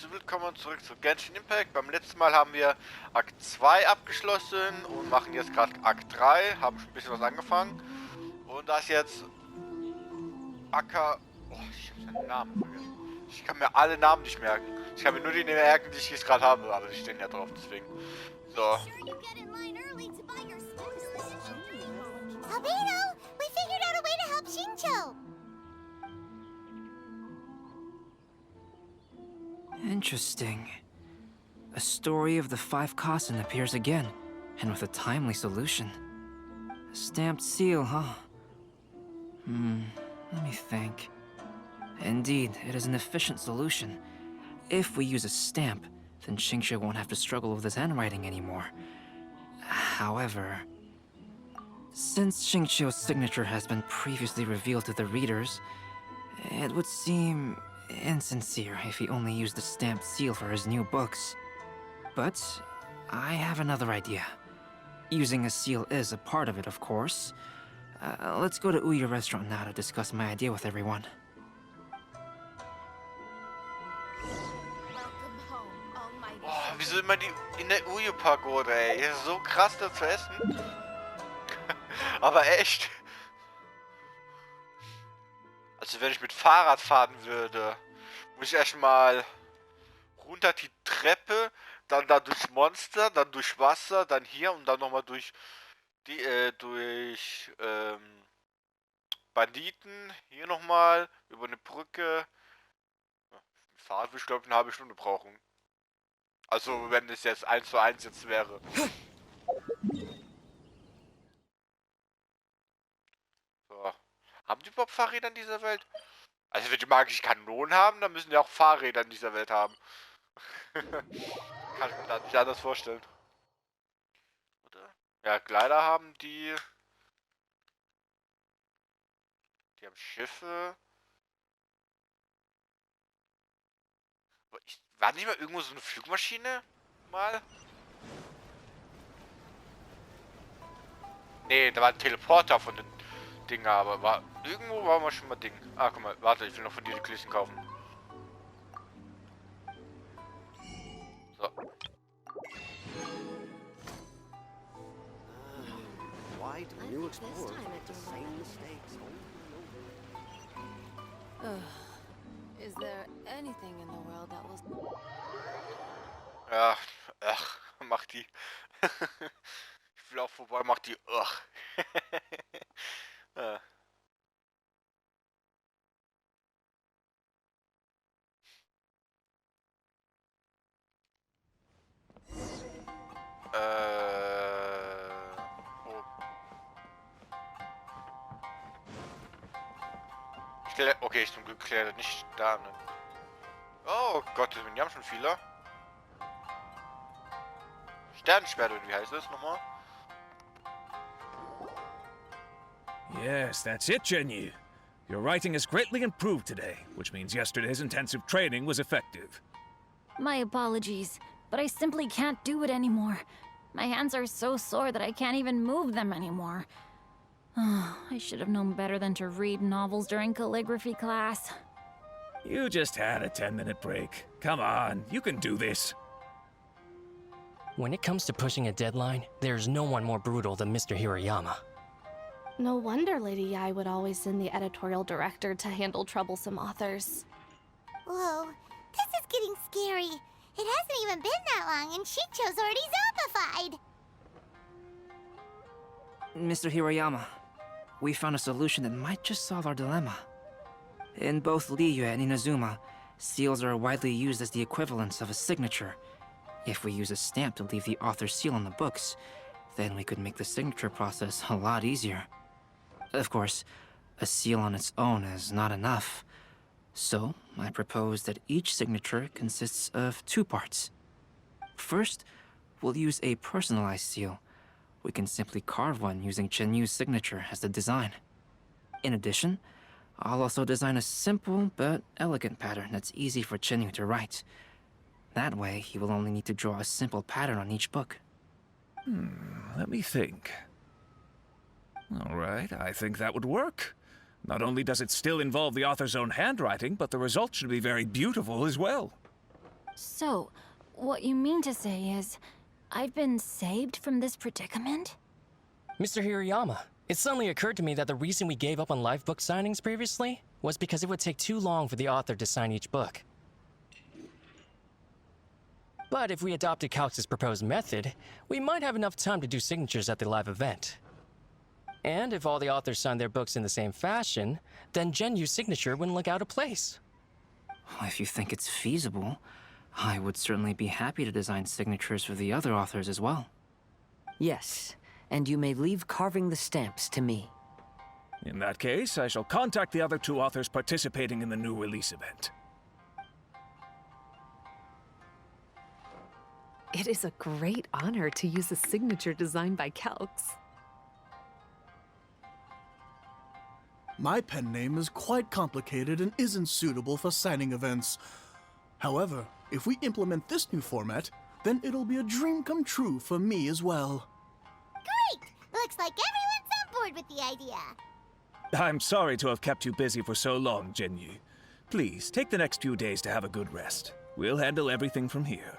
herzlich willkommen zurück zu Genshin Impact. Beim letzten Mal haben wir Akt 2 abgeschlossen und machen jetzt gerade Akt 3, haben schon ein bisschen was angefangen. Und da ist jetzt Akka... Oh, ich habe seinen Namen vergessen. Ich kann mir alle Namen nicht merken. Ich kann mir nur die merken, die ich jetzt gerade habe, aber die stehen ja drauf, deswegen. So. Interesting. A story of the 5 Kazen appears again, and with a timely solution. A stamped seal, huh? Let me think. Indeed, it is an efficient solution. If we use a stamp, then Xingqiu won't have to struggle with his handwriting anymore. However, since Xingqiu's signature has been previously revealed to the readers, it would seem insincere if he only used the stamped seal for his new books. But I have another idea. Using a seal is a part of it, of course. Let's go to Uya restaurant now to discuss my idea with everyone. Oh, wieso immer die in der Uyu-Pagode, ey? Hier ist so krass da zu essen. Aber echt. Also wenn ich mit Fahrrad fahren würde, muss ich erstmal runter die Treppe, dann da durch Monster, dann durch Wasser, dann hier und dann nochmal durch die, durch Banditen, hier nochmal, über eine Brücke. Mit Fahrrad würde ich glaube eine halbe Stunde brauchen. Also wenn es jetzt 1:1 jetzt wäre. So. Haben die überhaupt Fahrräder in dieser Welt? Also wenn die magische Kanonen haben, dann müssen die auch Fahrräder in dieser Welt haben. Kann ich mir da nicht anders vorstellen. Oder? Ja, Kleider haben die. Die haben Schiffe. War nicht mal irgendwo so eine Flugmaschine? Mal? Nee, da war ein Teleporter von den Dinger, aber irgendwo war mal schon mal Ding. Ah, guck mal, warte, ich will noch von dir die Klößchen kaufen. So. Why do new explorers make the same mistakes over and over? Is there anything in the world that was... Ja, ach, mach die. Ich will auch vorbei, mach die. Ach. Ja. Oh. Okay, ich zum Glück kläre nicht da. Ne? Oh Gott, die haben schon viele. Sternenschwert, wie heißt das nochmal? Yes, that's it, Zhenyu. Your writing has greatly improved today, which means yesterday's intensive training was effective. My apologies, but I simply can't do it anymore. My hands are so sore that I can't even move them anymore. I should have known better than to read novels during calligraphy class. You just had a 10-minute break. Come on, you can do this. When it comes to pushing a deadline, there's no one more brutal than Mr. Hirayama. No wonder Lady Yai would always send the editorial director to handle troublesome authors. Whoa, this is getting scary. It hasn't even been that long and Xingqiu's already zombified. Mr. Hirayama, we found a solution that might just solve our dilemma. In both Liyue and Inazuma, seals are widely used as the equivalents of a signature. If we use a stamp to leave the author's seal on the books, then we could make the signature process a lot easier. Of course, a seal on its own is not enough. So, I propose that each signature consists of 2 parts. First, we'll use a personalized seal. We can simply carve one using Chenyu's signature as the design. In addition, I'll also design a simple but elegant pattern that's easy for Chenyu to write. That way, he will only need to draw a simple pattern on each book. Let me think. All right, I think that would work. Not only does it still involve the author's own handwriting, but the result should be very beautiful as well. So, what you mean to say is, I've been saved from this predicament? Mr. Hirayama, it suddenly occurred to me that the reason we gave up on live book signings previously was because it would take too long for the author to sign each book. But if we adopted Calx's proposed method, we might have enough time to do signatures at the live event. And if all the authors signed their books in the same fashion, then Genyu's signature wouldn't look out of place. Well, if you think it's feasible, I would certainly be happy to design signatures for the other authors as well. Yes, and you may leave carving the stamps to me. In that case, I shall contact the other 2 authors participating in the new release event. It is a great honor to use a signature designed by Calx. My pen name is quite complicated and isn't suitable for signing events. However, if we implement this new format, then it'll be a dream come true for me as well. Great! Looks like everyone's on board with the idea. I'm sorry to have kept you busy for so long, Genyu. Please, take the next few days to have a good rest. We'll handle everything from here.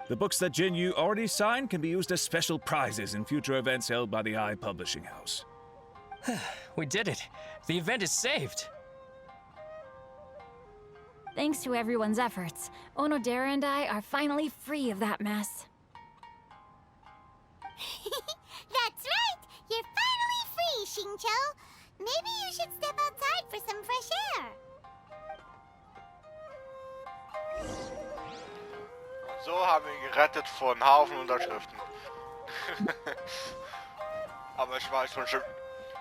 The books that Genyu already signed can be used as special prizes in future events held by the Publishing House. We did it. The event is saved. Thanks to everyone's efforts, Onodera and I are finally free of that mess. That's right! You're finally free, Xingqiu! Maybe you should step outside for some fresh air. So haben wir ihn gerettet von Haufen Unterschriften. Aber ich war schon...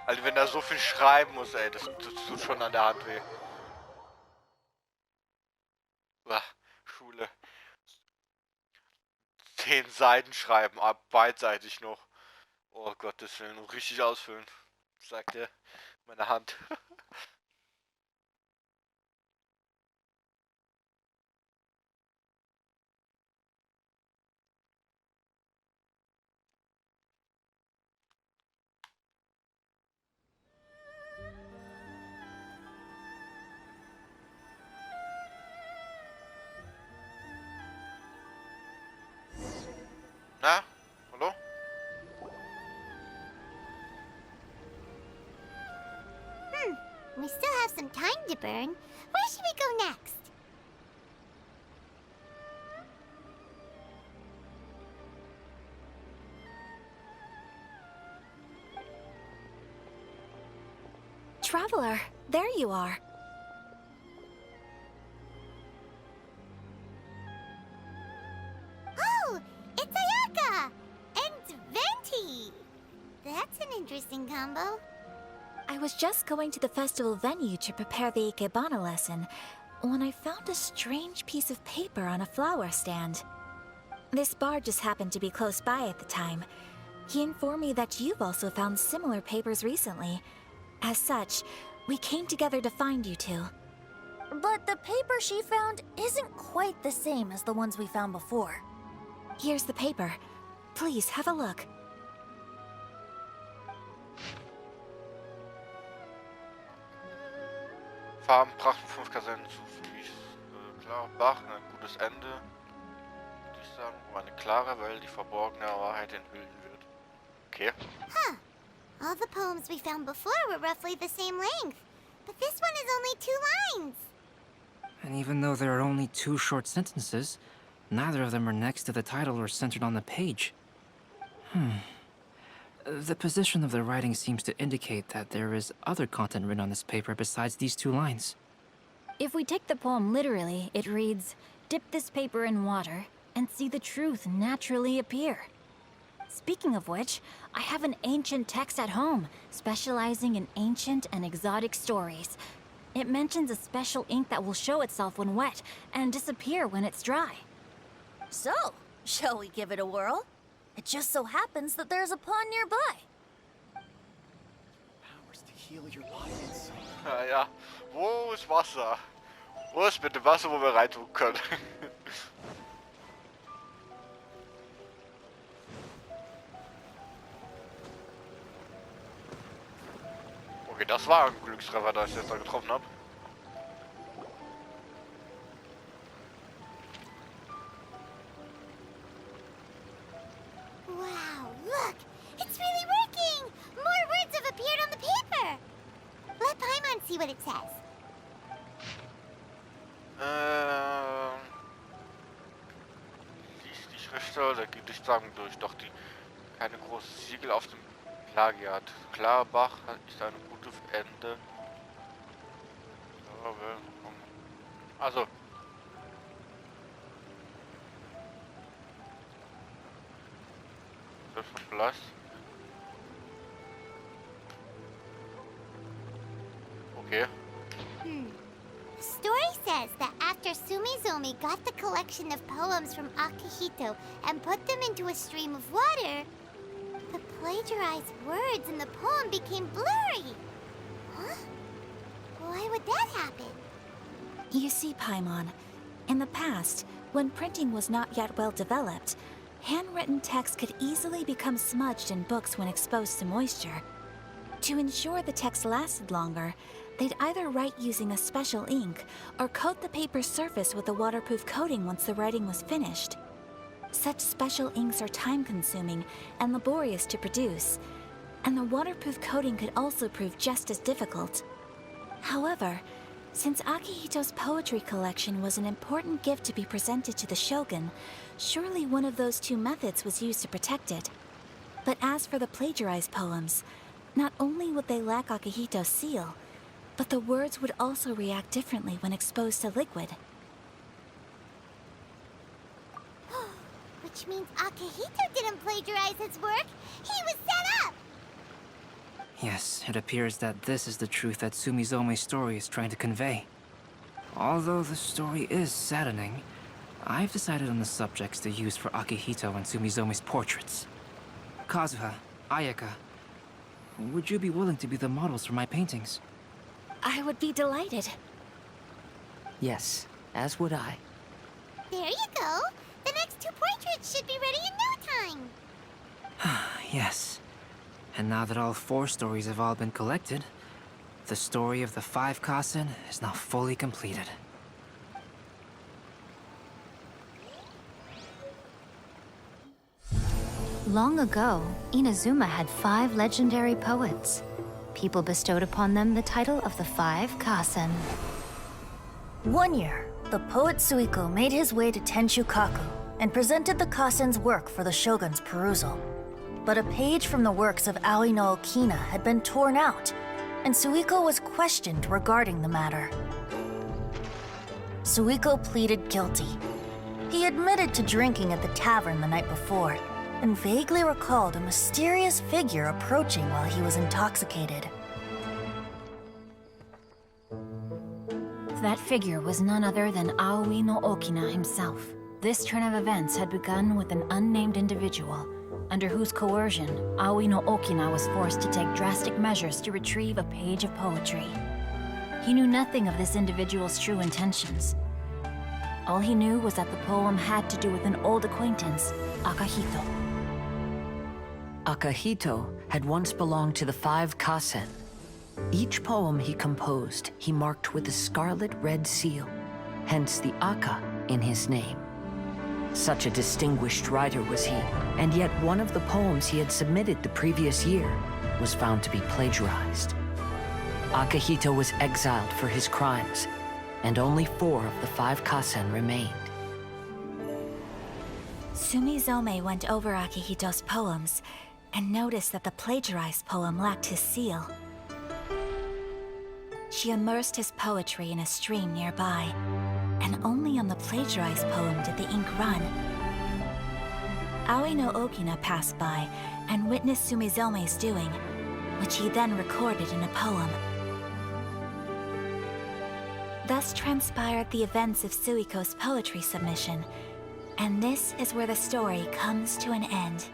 Also wenn er so viel schreiben muss, ey, das tut schon an der Hand weh. Schule. 10 Seiten schreiben, beidseitig noch. Oh Gottes Willen, richtig ausfüllen, sagt er. Meine Hand. Na, hallo? We still have some time to burn. Where should we go next? Traveler, there you are. Oh, it's Ayaka! And Venti! That's an interesting combo. I was just going to the festival venue to prepare the Ikebana lesson when I found a strange piece of paper on a flower stand. This bard just happened to be close by at the time. He informed me that you've also found similar papers recently. As such, we came together to find you two. But the paper she found isn't quite the same as the ones we found before. Here's the paper. Please, have a look. Farbenpracht, 5 Kasernen zu für mich. Klar, Bach, ein gutes Ende. Würde ich sagen, wo eine klare Welt die verborgene Wahrheit enthüllen wird. Okay. Huh. All the poems we found before were roughly the same length. But this one is only 2 lines. And even though there are only 2 short sentences, neither of them are next to the title or centered on the page. The position of the writing seems to indicate that there is other content written on this paper besides these 2 lines. If we take the poem literally, it reads, "Dip this paper in water and see the truth naturally appear." Speaking of which, I have an ancient text at home, specializing in ancient and exotic stories. It mentions a special ink that will show itself when wet and disappear when it's dry. So, shall we give it a whirl? It just so happens that there's a pond nearby. Powers to heal your bodies. Ja, wo ist Wasser? Wo ist bitte Wasser, wo wir reintun können? Okay, das war ein Glückstreffer, da ich jetzt da getroffen habe. and see what it says. Lies die Schriftsteller oder geht durch Sagen durch, doch die keine große Siegel auf dem Plagiat. Klarbach ist eine gute Ende. Also. Das verblasst. Okay. The story says that after Sumizomi got the collection of poems from Akihito and put them into a stream of water, the plagiarized words in the poem became blurry. Huh? Why would that happen? You see, Paimon, in the past, when printing was not yet well developed, handwritten text could easily become smudged in books when exposed to moisture. To ensure the text lasted longer, they'd either write using a special ink or coat the paper's surface with a waterproof coating once the writing was finished. Such special inks are time-consuming and laborious to produce, and the waterproof coating could also prove just as difficult. However, since Akihito's poetry collection was an important gift to be presented to the shogun, surely one of those two methods was used to protect it. But as for the plagiarized poems, not only would they lack Akihito's seal, but the words would also react differently when exposed to liquid. Which means Akihito didn't plagiarize his work. He was set up! Yes, it appears that this is the truth that Sumizome's story is trying to convey. Although the story is saddening, I've decided on the subjects to use for Akihito and Sumizome's portraits. Kazuha, Ayaka, would you be willing to be the models for my paintings? I would be delighted. Yes, as would I. There you go. The next two portraits should be ready in no time. Yes. And now that all 4 stories have all been collected, the story of the 5 Kasen is now fully completed. Long ago, Inazuma had 5 legendary poets. People bestowed upon them the title of the 5 Kasen. One year, the poet Suiko made his way to Tenshukaku and presented the Kasen's work for the shogun's perusal. But a page from the works of Aoi no Okina had been torn out, and Suiko was questioned regarding the matter. Suiko pleaded guilty. He admitted to drinking at the tavern the night before, and vaguely recalled a mysterious figure approaching while he was intoxicated. That figure was none other than Aoi no Okina himself. This turn of events had begun with an unnamed individual, under whose coercion, Aoi no Okina was forced to take drastic measures to retrieve a page of poetry. He knew nothing of this individual's true intentions. All he knew was that the poem had to do with an old acquaintance, Akihito. Akihito had once belonged to the 5 Kasen. Each poem he composed, he marked with a scarlet red seal, hence the Aka in his name. Such a distinguished writer was he, and yet one of the poems he had submitted the previous year was found to be plagiarized. Akihito was exiled for his crimes, and only 4 of the 5 Kasen remained. Sumizome went over Akihito's poems and noticed that the plagiarized poem lacked his seal. She immersed his poetry in a stream nearby, and only on the plagiarized poem did the ink run. Aoi no Okina passed by and witnessed Sumizome's doing, which he then recorded in a poem. Thus transpired the events of Suiko's poetry submission, and this is where the story comes to an end.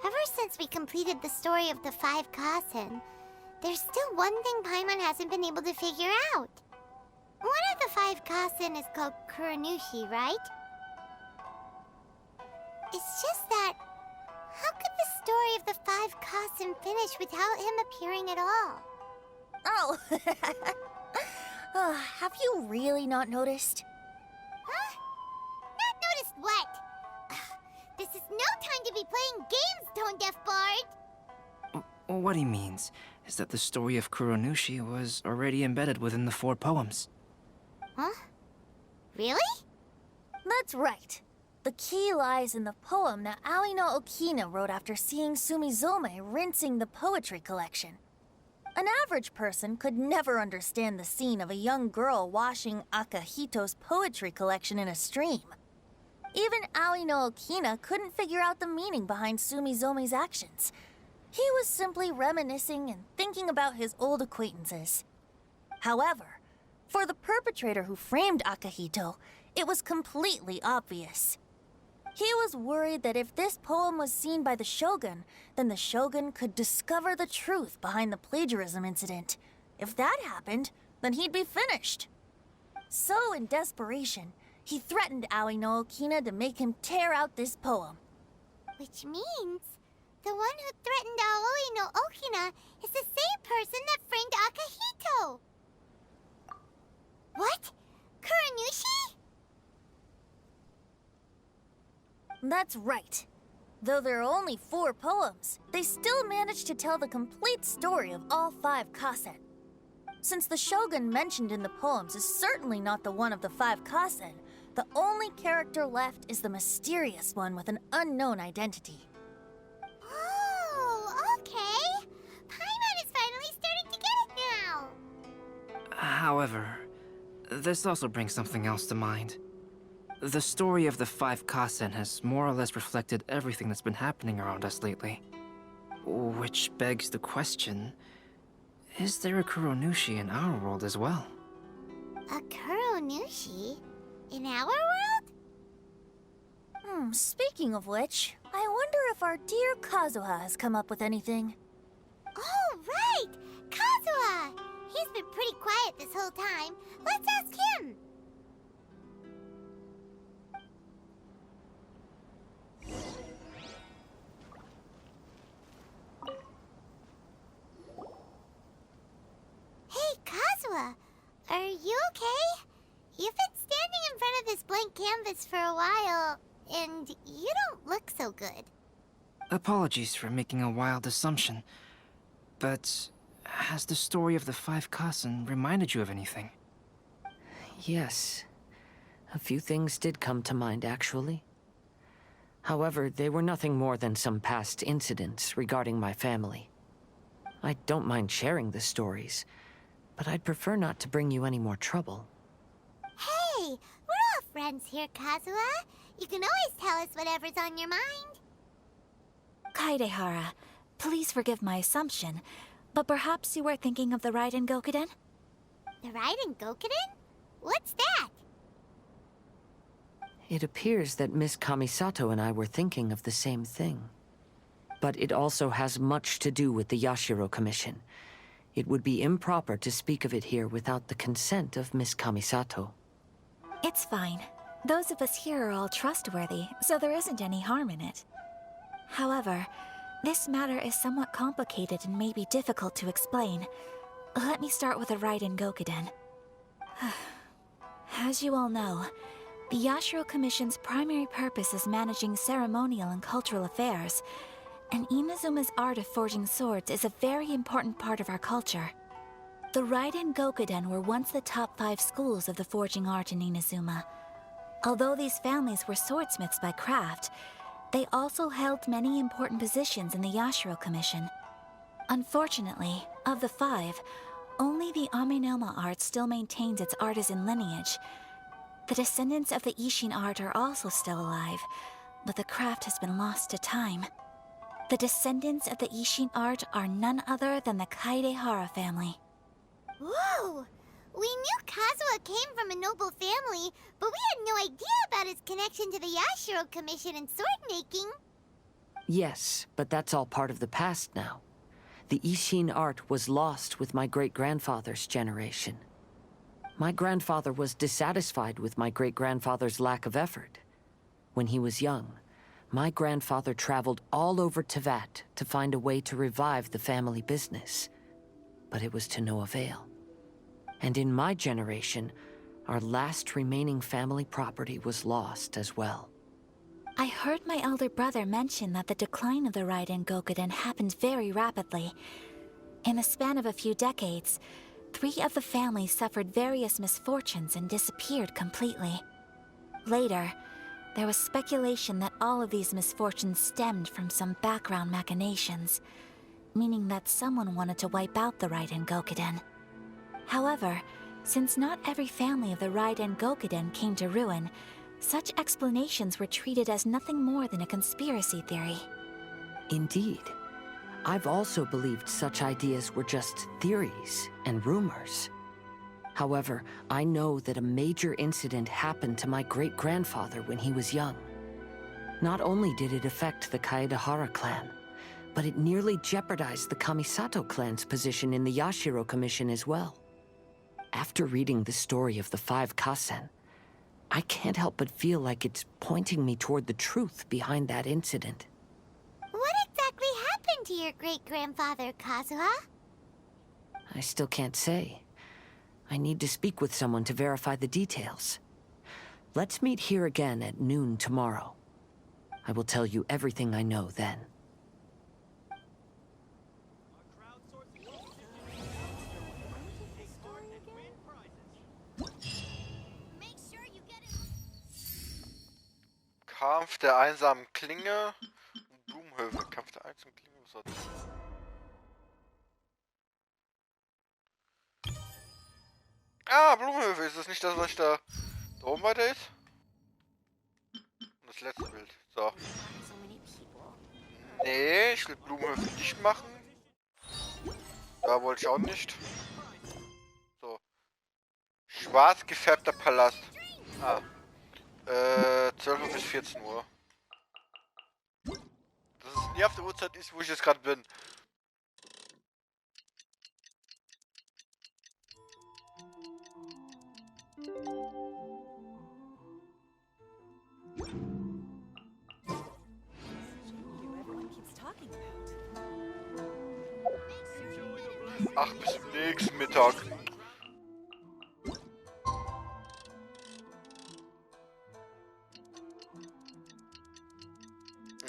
Ever since we completed the story of the 5 Kasen, there's still one thing Paimon hasn't been able to figure out. One of the 5 Kasen is called Kuranushi, right? It's just that, how could the story of the 5 Kasen finish without him appearing at all? Oh, have you really not noticed? Huh? Not noticed what? This is no time to be playing games, Tone Deaf Bard! What he means is that the story of Kuranushi was already embedded within the 4 poems. Huh? Really? That's right. The key lies in the poem that Aoi no Okina wrote after seeing Sumizome rinsing the poetry collection. An average person could never understand the scene of a young girl washing Akahito's poetry collection in a stream. Even Aoi no Okina couldn't figure out the meaning behind Sumizome's actions. He was simply reminiscing and thinking about his old acquaintances. However, for the perpetrator who framed Akahito, it was completely obvious. He was worried that if this poem was seen by the Shogun, then the Shogun could discover the truth behind the plagiarism incident. If that happened, then he'd be finished. So, in desperation, he threatened Aoi no Okina to make him tear out this poem. Which means the one who threatened Aoi no Okina is the same person that framed Akahito! What? Kuranushi? That's right. Though there are only 4 poems, they still managed to tell the complete story of all 5 Kasen. Since the Shogun mentioned in the poems is certainly not the one of the 5 Kasen, the only character left is the mysterious one with an unknown identity. Oh, okay. Paimon is finally starting to get it now. However, this also brings something else to mind. The story of the 5 Kasen has more or less reflected everything that's been happening around us lately. Which begs the question, is there a Kuranushi in our world as well? A Kuranushi? In our world? Speaking of which, I wonder if our dear Kazuha has come up with anything. Oh, right! Kazuha! He's been pretty quiet this whole time. Let's ask him! Hey, Kazuha! Are you okay? You've been standing in front of this blank canvas for a while, and you don't look so good. Apologies for making a wild assumption, but has the story of the 5 Kasen reminded you of anything? Yes. A few things did come to mind, actually. However, they were nothing more than some past incidents regarding my family. I don't mind sharing the stories, but I'd prefer not to bring you any more trouble. Hey, we're all friends here, Kazuha. You can always tell us whatever's on your mind. Kaidehara, please forgive my assumption, but perhaps you were thinking of the Raiden Gokuden? The Raiden Gokuden? What's that? It appears that Miss Kamisato and I were thinking of the same thing. But it also has much to do with the Yashiro Commission. It would be improper to speak of it here without the consent of Miss Kamisato. It's fine. Those of us here are all trustworthy, so there isn't any harm in it. However, this matter is somewhat complicated and may be difficult to explain. Let me start with the Raiden Gokuden. As you all know, the Yashiro Commission's primary purpose is managing ceremonial and cultural affairs, and Inazuma's art of forging swords is a very important part of our culture. The Raiden Gokuden were once the top 5 schools of the forging art in Inazuma. Although these families were swordsmiths by craft, they also held many important positions in the Yashiro Commission. Unfortunately, of the 5, only the Amenoma art still maintains its artisan lineage. The descendants of the Ishin art are also still alive, but the craft has been lost to time. The descendants of the Ishin art are none other than the Kaidehara family. Whoa! We knew Kazuha came from a noble family, but we had no idea about his connection to the Yashiro Commission and sword making. Yes, but that's all part of the past now. The Ishin art was lost with my great-grandfather's generation. My grandfather was dissatisfied with my great-grandfather's lack of effort. When he was young, my grandfather traveled all over Tevat to find a way to revive the family business. But it was to no avail. And in my generation, our last remaining family property was lost as well. I heard my elder brother mention that the decline of the Raiden Gokuden happened very rapidly. In the span of a few decades, 3 of the families suffered various misfortunes and disappeared completely. Later, there was speculation that all of these misfortunes stemmed from some background machinations, meaning that someone wanted to wipe out the Raiden Gokuden. However, since not every family of the Raiden Gokuden came to ruin, such explanations were treated as nothing more than a conspiracy theory. Indeed. I've also believed such ideas were just theories and rumors. However, I know that a major incident happened to my great-grandfather when he was young. Not only did it affect the Kaedahara clan, but it nearly jeopardized the Kamisato clan's position in the Yashiro Commission as well. After reading the story of the 5 Kasen, I can't help but feel like it's pointing me toward the truth behind that incident. What exactly happened to your great-grandfather, Kazuha? I still can't say. I need to speak with someone to verify the details. Let's meet here again at noon tomorrow. I will tell you everything I know then. Kampf der einsamen Klinge und Blumenhöfe. Kampf der einsamen Klinge, was war das? Ah, Blumenhöfe, ist das nicht das, was ich da oben weiter ist? Und das letzte Bild. So. Nee, ich will Blumenhöfe nicht machen. Da wollte ich auch nicht. So. Schwarz gefärbter Palast. Ah. 12 bis 14 Uhr. Dass es nie auf der Uhrzeit ist, wo ich jetzt gerade bin. Ach, bis zum nächsten Mittag.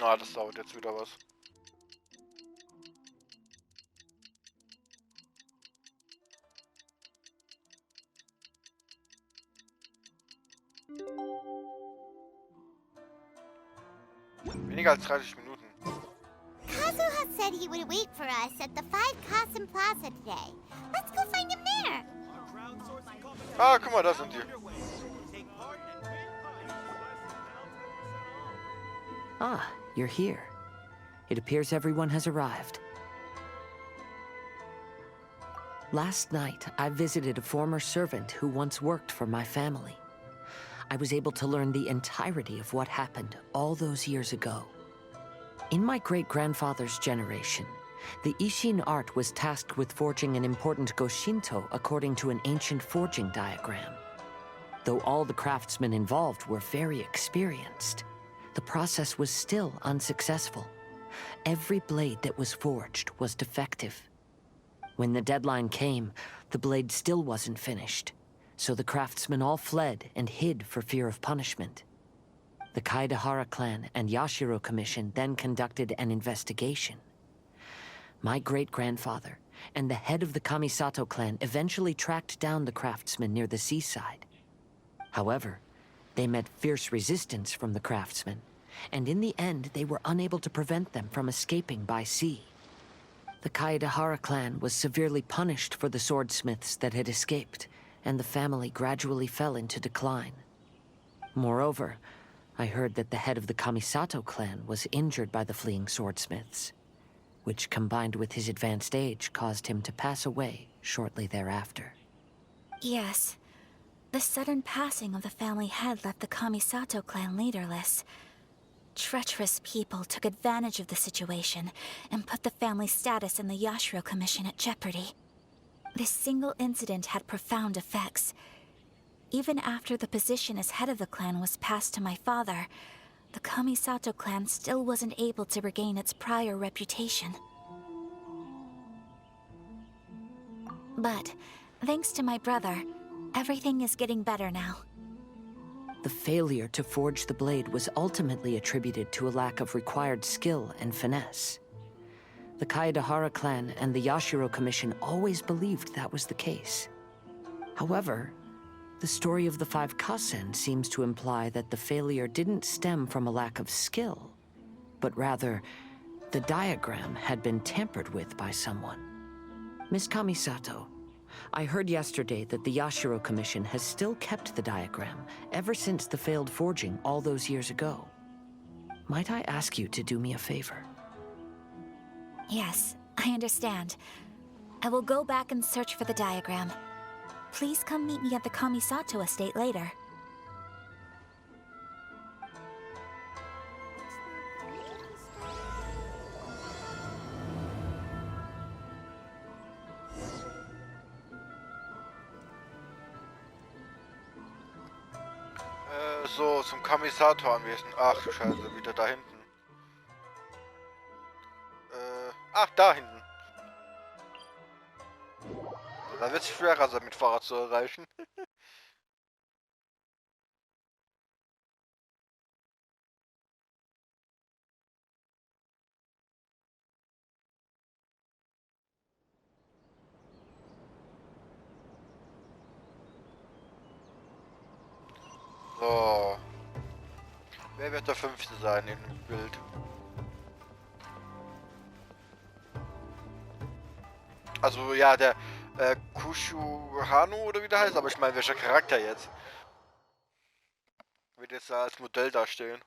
Ah, das dauert jetzt wieder was. Weniger als 30 Minuten. Kazuha said he would wait for us at the 5 Kasen Plaza today. Let's go find him there. Ah, guck mal, da sind die. Ah, you're here. It appears everyone has arrived. Last night, I visited a former servant who once worked for my family. I was able to learn the entirety of what happened all those years ago. In my great-grandfather's generation, the Ishin art was tasked with forging an important Goshinto according to an ancient forging diagram. Though all the craftsmen involved were very experienced, the process was still unsuccessful. Every blade that was forged was defective. When the deadline came, the blade still wasn't finished, so the craftsmen all fled and hid for fear of punishment. The Kaedahara clan and Yashiro Commission then conducted an investigation. My great-grandfather and the head of the Kamisato clan eventually tracked down the craftsmen near the seaside. However, they met fierce resistance from the craftsmen, and in the end they were unable to prevent them from escaping by sea. The Kaedahara clan was severely punished for the swordsmiths that had escaped, and the family gradually fell into decline. Moreover, I heard that the head of the Kamisato clan was injured by the fleeing swordsmiths, which combined with his advanced age caused him to pass away shortly thereafter. Yes. The sudden passing of the family head left the Kamisato clan leaderless. treacherous people took advantage of the situation and put the family status in the Yashiro Commission at jeopardy. This single incident had profound effects. Even after the position as head of the clan was passed to my father, the Kamisato clan still wasn't able to regain its prior reputation. But, thanks to my brother, everything is getting better now. The failure to forge the blade was ultimately attributed to a lack of required skill and finesse. The Kaedahara clan and the Yashiro Commission always believed that was the case. However, the story of the 5 Kasen seems to imply that the failure didn't stem from a lack of skill, but rather, the diagram had been tampered with by someone. Miss Kamisato, I heard yesterday that the Yashiro Commission has still kept the diagram ever since the failed forging all those years ago. Might I ask you to do me a favor? Yes, I understand. I will go back and search for the diagram. Please come meet me at the Kamisato estate later. So, zum Kamisato anwesend. Ach du Scheiße, wieder da hinten. Ach, da hinten. Da wird es schwerer sein, mit Fahrrad zu erreichen. So. Wer wird der 5. sein im Bild? Also ja, der Kushuhanu oder wie der heißt, aber ich meine, welcher Charakter jetzt? Wird jetzt da als Modell dastehen.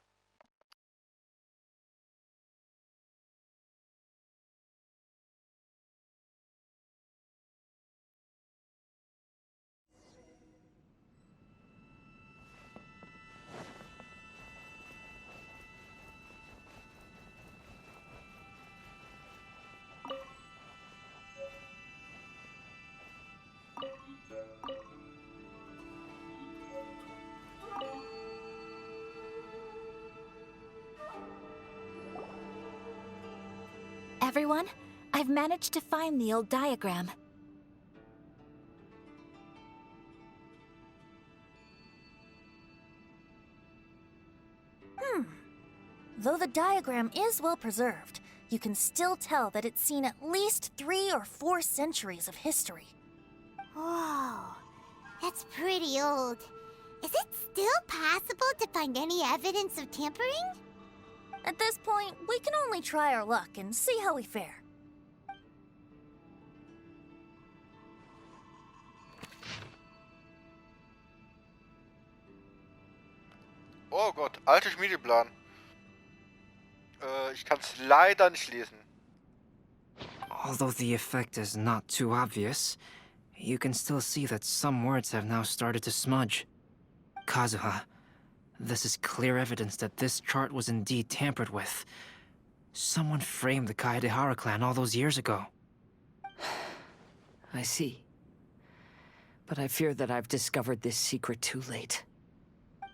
Everyone, I've managed to find the old diagram. Though the diagram is well preserved, you can still tell that it's seen at least 3 or 4 centuries of history. Whoa, that's pretty old. Is it still possible to find any evidence of tampering? At this point, we can only try our luck and see how we fare. Oh Gott, alter Schmiedeplan. Ich kann es leider nicht lesen. Although the effect is not too obvious, you can still see that some words have now started to smudge. Kazuha, this is clear evidence that this chart was indeed tampered with. Someone framed the Kaedahara clan all those years ago. I see. But I fear that I've discovered this secret too late.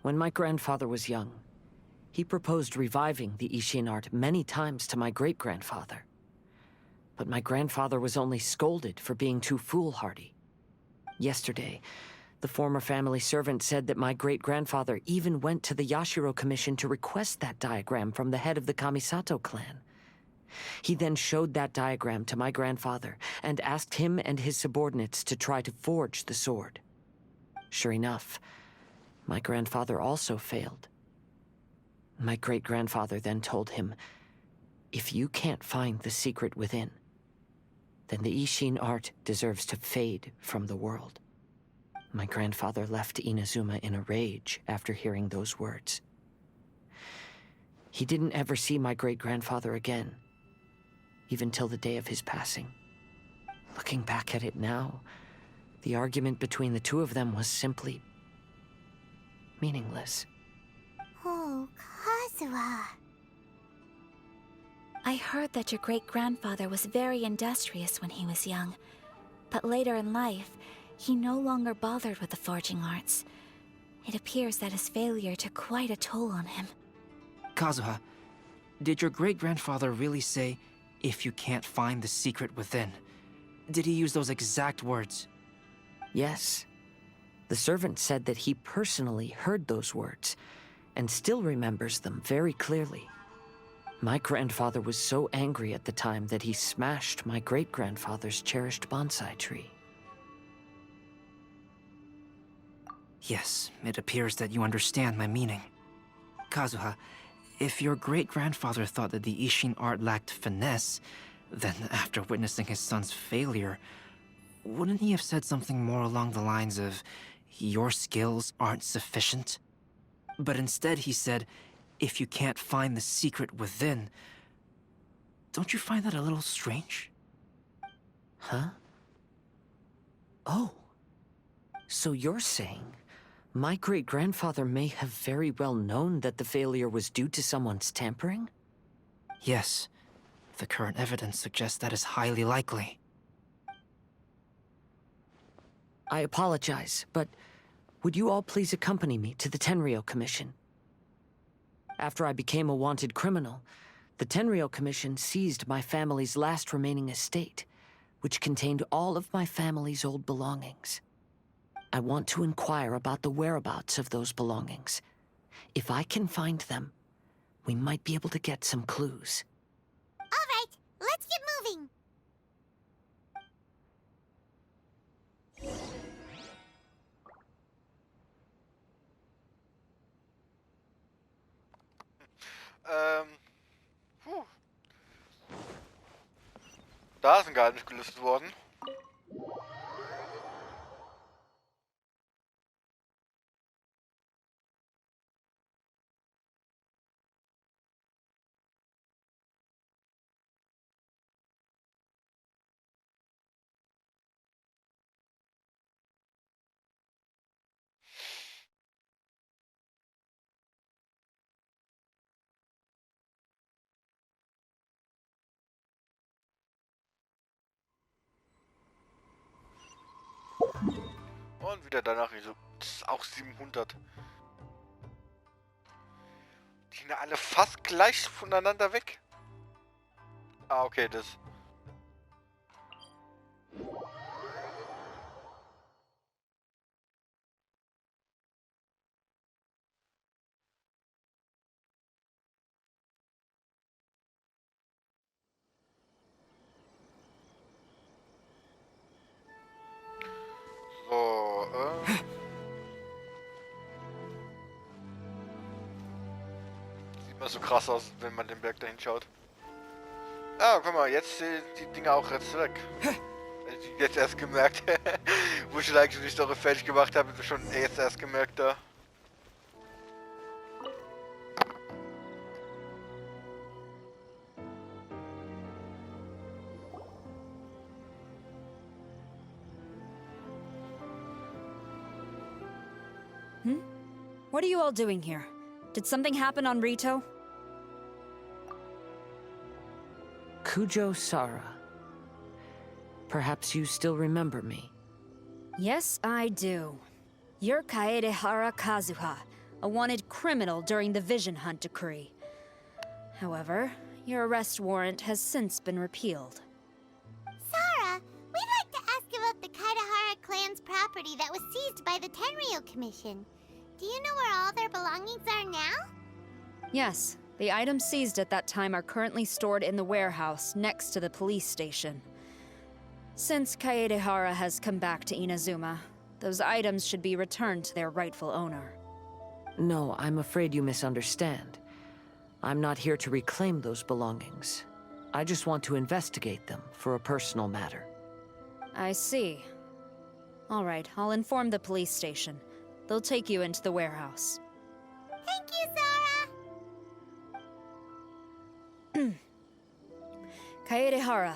When my grandfather was young, he proposed reviving the Ishin art many times to my great-grandfather. But my grandfather was only scolded for being too foolhardy. Yesterday, the former family servant said that my great-grandfather even went to the Yashiro Commission to request that diagram from the head of the Kamisato clan. He then showed that diagram to my grandfather and asked him and his subordinates to try to forge the sword. Sure enough, my grandfather also failed. My great-grandfather then told him, if you can't find the secret within, then the Ishin art deserves to fade from the world. My grandfather left Inazuma in a rage after hearing those words. He didn't ever see my great-grandfather again, even till the day of his passing. Looking back at it now, the argument between the two of them was simply meaningless. Oh, Kazuha. I heard that your great-grandfather was very industrious when he was young, but later in life, he no longer bothered with the forging arts. It appears that his failure took quite a toll on him. Kazuha, did your great-grandfather really say, "If you can't find the secret within"? Did he use those exact words? Yes. The servant said that he personally heard those words, and still remembers them very clearly. My grandfather was so angry at the time that he smashed my great-grandfather's cherished bonsai tree. Yes, it appears that you understand my meaning. Kazuha, if your great-grandfather thought that the Ishin art lacked finesse, then after witnessing his son's failure, wouldn't he have said something more along the lines of, "Your skills aren't sufficient"? But instead he said, "If you can't find the secret within." Don't you find that a little strange? Huh? Oh. So you're saying my great-grandfather may have very well known that the failure was due to someone's tampering? Yes. The current evidence suggests that is highly likely. I apologize, but would you all please accompany me to the Tenryou Commission? After I became a wanted criminal, the Tenryou Commission seized my family's last remaining estate, which contained all of my family's old belongings. I want to inquire about the whereabouts of those belongings. If I can find them, we might be able to get some clues. All right, let's get moving. Da sind gar nicht gelöst worden. Und wieder danach, so, das ist auch 700. Die sind ja alle fast gleich voneinander weg. Ah, okay, das. So, sieht mal so krass aus, wenn man den Berg dahin schaut. Ah, guck mal, jetzt sind die Dinger auch jetzt weg. Jetzt erst gemerkt. Wo ich eigentlich die Story fertig gemacht habe, schon jetzt erst gemerkt da. What are you all doing here? Did something happen on Rito? Kujo Sara. Perhaps you still remember me. Yes, I do. You're Kaedehara Kazuha, a wanted criminal during the Vision Hunt decree. However, your arrest warrant has since been repealed. Sara, we'd like to ask about the Kaedehara clan's property that was seized by the Tenryou Commission. Do you know where all their belongings are now? Yes, the items seized at that time are currently stored in the warehouse next to the police station. Since Kaedehara has come back to Inazuma, those items should be returned to their rightful owner. No, I'm afraid you misunderstand. I'm not here to reclaim those belongings. I just want to investigate them for a personal matter. I see. All right, I'll inform the police station. They'll take you into the warehouse. Thank you, Sara! Kaedehara,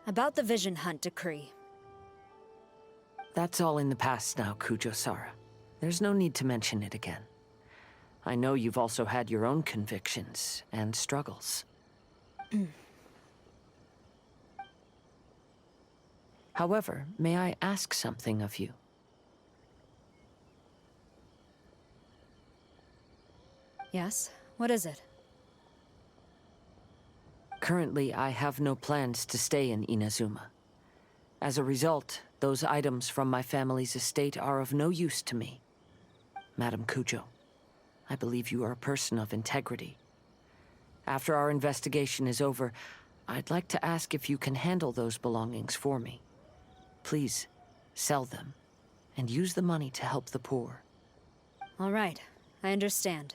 about the Vision Hunt decree. That's all in the past now, Kujo Sara. There's no need to mention it again. I know you've also had your own convictions and struggles. However, may I ask something of you? Yes? What is it? Currently, I have no plans to stay in Inazuma. As a result, those items from my family's estate are of no use to me. Madam Kujo, I believe you are a person of integrity. After our investigation is over, I'd like to ask if you can handle those belongings for me. Please, sell them, and use the money to help the poor. All right, I understand.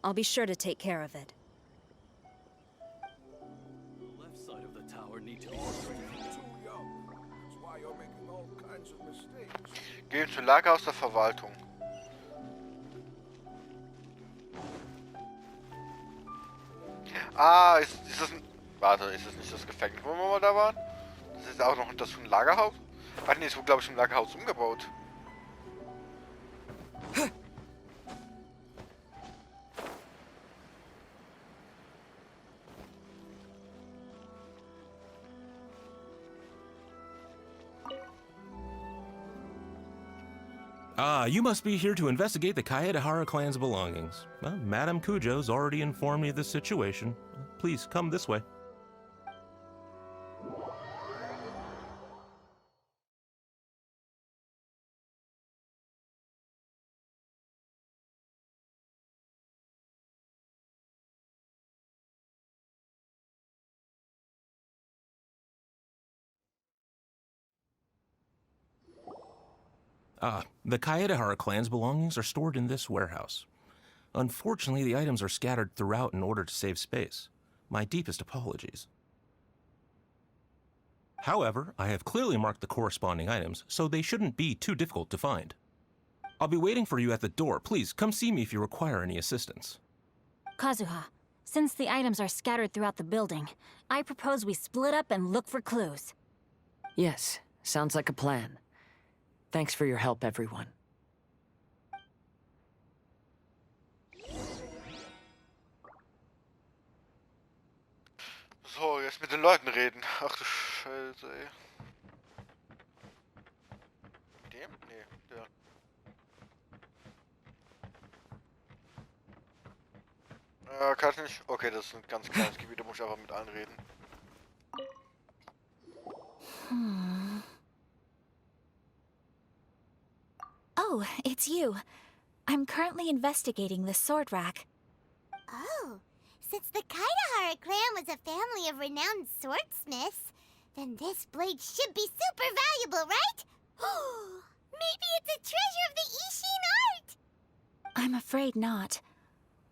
I'll be sure to take care of it. The left side of the tower needs to be strengthened. Too young. That's why you're making all kinds of mistakes. Gehen zum Lagerhaus der Verwaltung. Ah, ist das ein... Warte, ist das nicht das Gefängnis, wo wir mal da waren? Das ist auch noch das ein Lagerhaus? Ach nee, es wurde glaube ich im Lagerhaus umgebaut. Ah, you must be here to investigate the Kaedehara clan's belongings. Well, Madame Kujo's already informed me of the situation. Please, come this way. Ah, the Kaedehara clan's belongings are stored in this warehouse. Unfortunately, the items are scattered throughout in order to save space. My deepest apologies. However, I have clearly marked the corresponding items, so they shouldn't be too difficult to find. I'll be waiting for you at the door. Please, come see me if you require any assistance. Kazuha, since the items are scattered throughout the building, I propose we split up and look for clues. Yes, sounds like a plan. Thanks for your help, everyone. So, jetzt mit den Leuten reden. Ach du Scheiße, ey. Mit dem? Nee, der. Kann ich nicht? Okay, das ist ein ganz kleines Gebiet, da muss ich einfach mit allen reden. Oh, it's you. I'm currently investigating the sword rack. Oh, since the Kaedehara clan was a family of renowned swordsmiths, then this blade should be super valuable, right? Maybe it's a treasure of the Ishin art! I'm afraid not.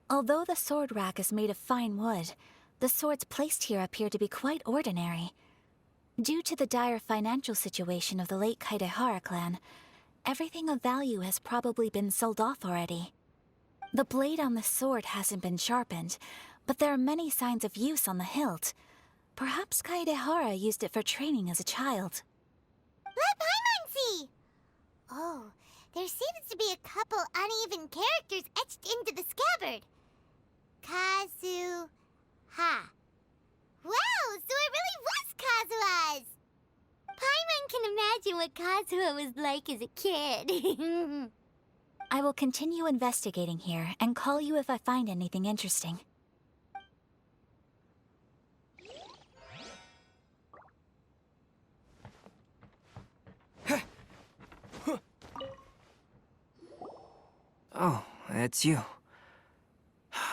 Although the sword rack is made of fine wood, the swords placed here appear to be quite ordinary. Due to the dire financial situation of the late Kaedehara clan, everything of value has probably been sold off already. The blade on the sword hasn't been sharpened, but there are many signs of use on the hilt. Perhaps Kaedehara used it for training as a child. Let Paimon see! Oh, there seems to be a couple uneven characters etched into the scabbard. Kazuha. Wow, so it really was Kazuha's! Paimon can imagine what Kazuha was like as a kid. I will continue investigating here and call you if I find anything interesting. Oh, it's you.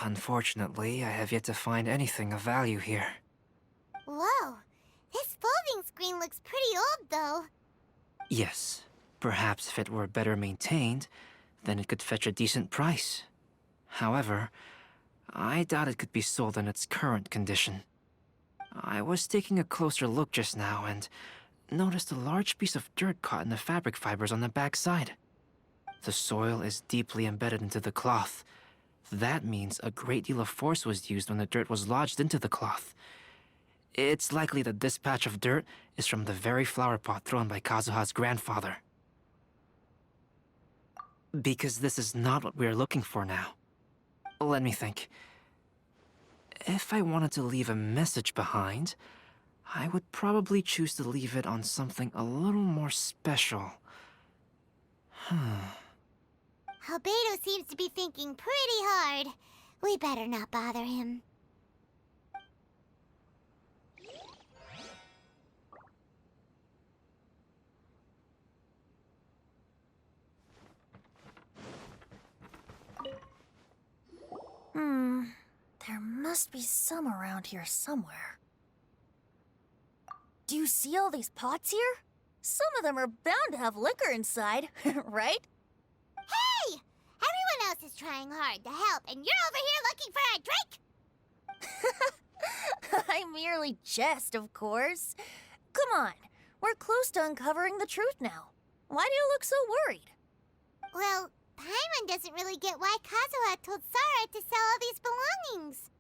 Unfortunately, I have yet to find anything of value here. Whoa, this folding screen looks pretty old, though. Yes, perhaps if it were better maintained, then it could fetch a decent price. However, I doubt it could be sold in its current condition. I was taking a closer look just now and noticed a large piece of dirt caught in the fabric fibers on the back side. The soil is deeply embedded into the cloth. That means a great deal of force was used when the dirt was lodged into the cloth. It's likely that this patch of dirt is from the very flower pot thrown by Kazuha's grandfather. Because this is not what we're looking for now. Let me think. If I wanted to leave a message behind, I would probably choose to leave it on something a little more special. Albedo seems to be thinking pretty hard. We better not bother him. There must be some around here somewhere. Do you see all these pots here? Some of them are bound to have liquor inside, right? Hey! Everyone else is trying hard to help, and you're over here looking for a drink? I merely jest, of course. Come on, we're close to uncovering the truth now. Why do you look so worried? Well, Paimon doesn't really get why Kazuha told Sarah to sell all these belongings.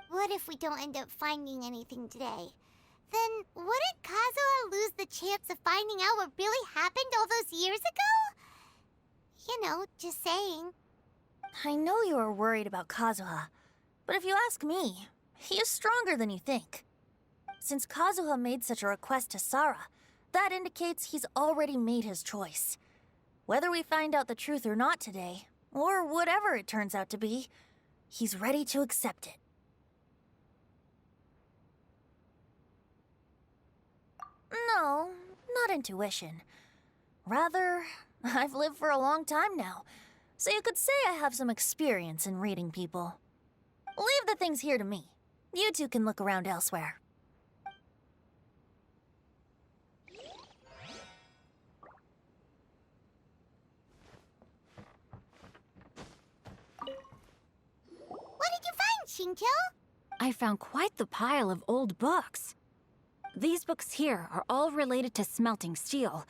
What if we don't end up finding anything today? Then wouldn't Kazuha lose the chance of finding out what really happened all those years ago? You know, just saying. I know you are worried about Kazuha, but if you ask me, he is stronger than you think. Since Kazuha made such a request to Sarah, that indicates he's already made his choice. Whether we find out the truth or not today, or whatever it turns out to be, he's ready to accept it. No, not intuition. Rather, I've lived for a long time now, so you could say I have some experience in reading people. Leave the things here to me. You two can look around elsewhere. What did you find, Shinjo? I found quite the pile of old books. These books here are all related to smelting steel,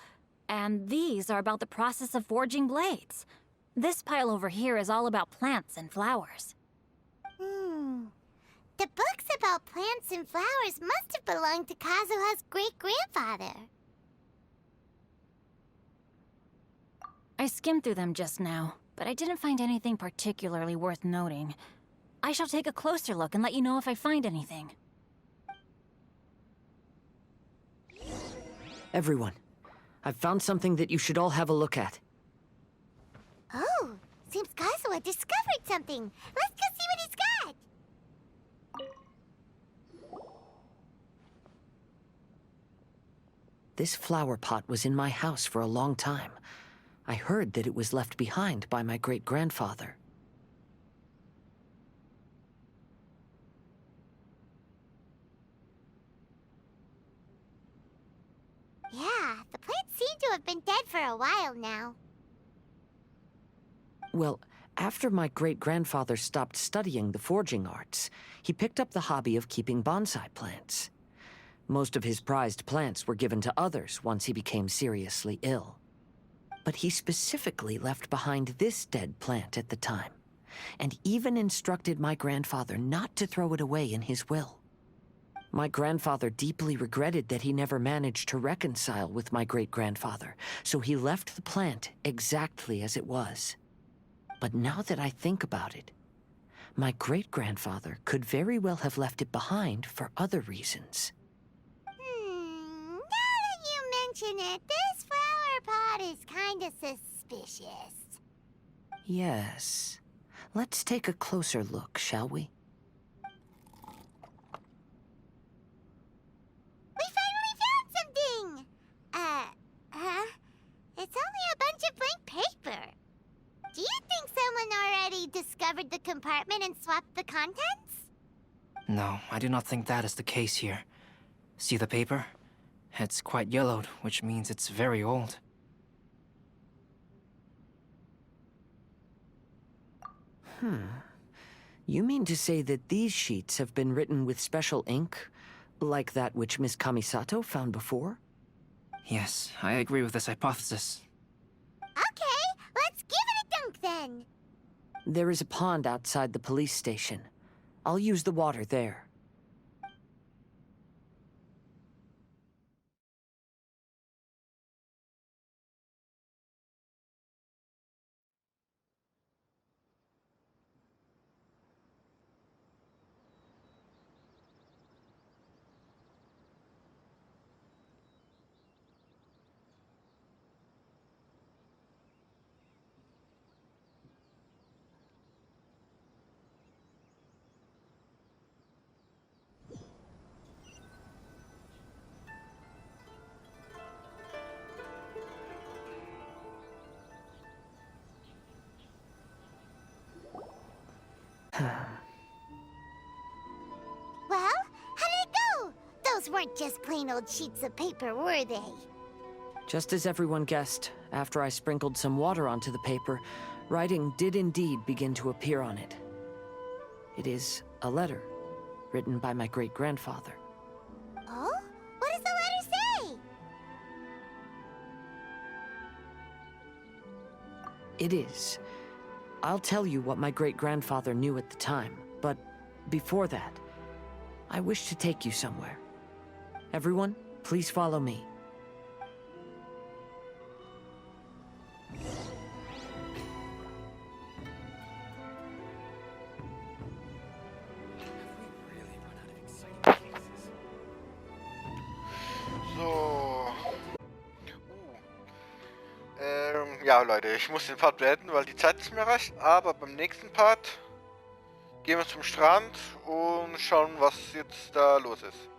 and these are about the process of forging blades. This pile over here is all about plants and flowers. The books about plants and flowers must have belonged to Kazuha's great-grandfather. I skimmed through them just now, but I didn't find anything particularly worth noting. I shall take a closer look and let you know if I find anything. Everyone, I've found something that you should all have a look at. Oh, seems Kazuha discovered something. Let's go see what he's got. This flower pot was in my house for a long time. I heard that it was left behind by my great-grandfather. Yeah, the plants seem to have been dead for a while now. Well, after my great-grandfather stopped studying the forging arts, he picked up the hobby of keeping bonsai plants. Most of his prized plants were given to others once he became seriously ill. But he specifically left behind this dead plant at the time, and even instructed my grandfather not to throw it away in his will. My grandfather deeply regretted that he never managed to reconcile with my great-grandfather, so he left the plant exactly as it was. But now that I think about it, my great-grandfather could very well have left it behind for other reasons. Now that you mention it, this flower pot is kinda suspicious. Yes. Let's take a closer look, shall we? We finally found something! It's only a bunch of blank paper. Do you think someone already discovered the compartment and swapped the contents? No, I do not think that is the case here. See the paper? It's quite yellowed, which means it's very old. You mean to say that these sheets have been written with special ink, like that which Miss Kamisato found before? Yes, I agree with this hypothesis. Okay, let's give it a dunk then. There is a pond outside the police station. I'll use the water there. those weren't just plain old sheets of paper, were they? Just as everyone guessed, after I sprinkled some water onto the paper, writing did indeed begin to appear on it. It is a letter, written by my great-grandfather. Oh? What does the letter say? It is. I'll tell you what my great-grandfather knew at the time, but before that, I wish to take you somewhere. Everyone, please follow me. So. Ja, Leute, ich muss den Part beenden, weil die Zeit nicht mehr reicht. Aber beim nächsten Part gehen wir zum Strand und schauen, was jetzt da los ist.